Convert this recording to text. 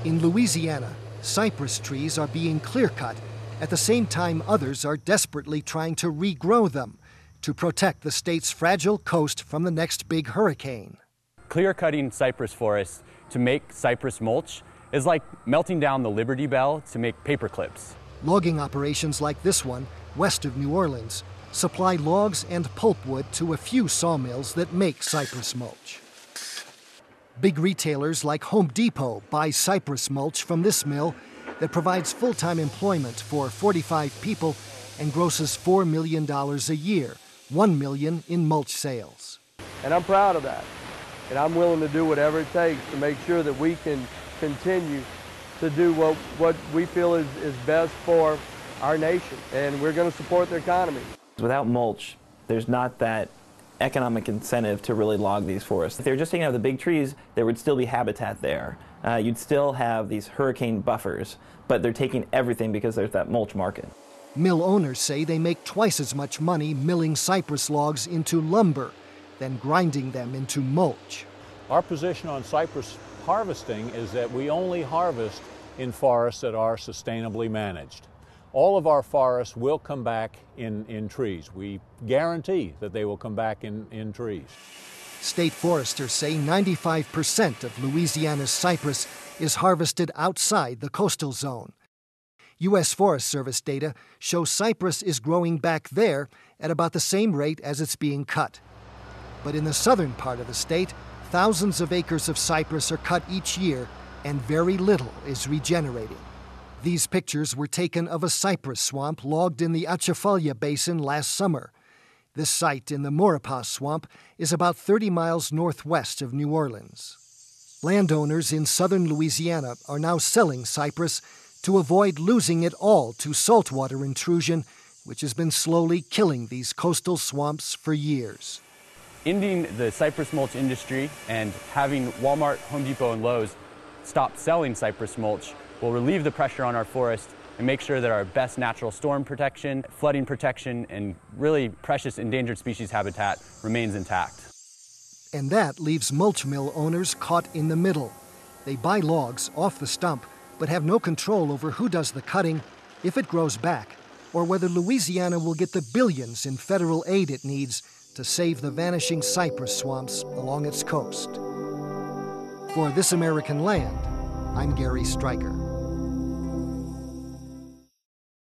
In Louisiana, cypress trees are being clear-cut at the same time others are desperately trying to regrow them to protect the state's fragile coast from the next big hurricane. Clear-cutting cypress forests to make cypress mulch is like melting down the Liberty Bell to make paper clips. Logging operations like this one, west of New Orleans, supply logs and pulpwood to a few sawmills that make cypress mulch. Big retailers like Home Depot buy cypress mulch from this mill that provides full-time employment for 45 people and grosses $4 million a year, $1 million in mulch sales. And I'm proud of that. And I'm willing to do whatever it takes to make sure that we can continue to do what we feel is best for our nation. And we're going to support the economy. Without mulch, there's not that economic incentive to really log these forests. If they were just taking out the big trees, there would still be habitat there. You'd still have these hurricane buffers, but they're taking everything because there's that mulch market. Mill owners say they make twice as much money milling cypress logs into lumber than grinding them into mulch. Our position on cypress harvesting is that we only harvest in forests that are sustainably managed. All of our forests will come back in trees. We guarantee that they will come back in trees. State foresters say 95% of Louisiana's cypress is harvested outside the coastal zone. U.S. Forest Service data shows cypress is growing back there at about the same rate as it's being cut. But in the southern part of the state, thousands of acres of cypress are cut each year, and very little is regenerating. These pictures were taken of a cypress swamp logged in the Atchafalaya Basin last summer. This site in the Maurepas Swamp is about 30 miles northwest of New Orleans. Landowners in southern Louisiana are now selling cypress to avoid losing it all to saltwater intrusion, which has been slowly killing these coastal swamps for years. Ending the cypress mulch industry and having Walmart, Home Depot, and Lowe's stop selling cypress mulch will relieve the pressure on our forest and make sure that our best natural storm protection, flooding protection, and really precious endangered species habitat remains intact. And that leaves mulch mill owners caught in the middle. They buy logs off the stump, but have no control over who does the cutting, if it grows back, or whether Louisiana will get the billions in federal aid it needs to save the vanishing cypress swamps along its coast. For This American Land, I'm Gary Stryker.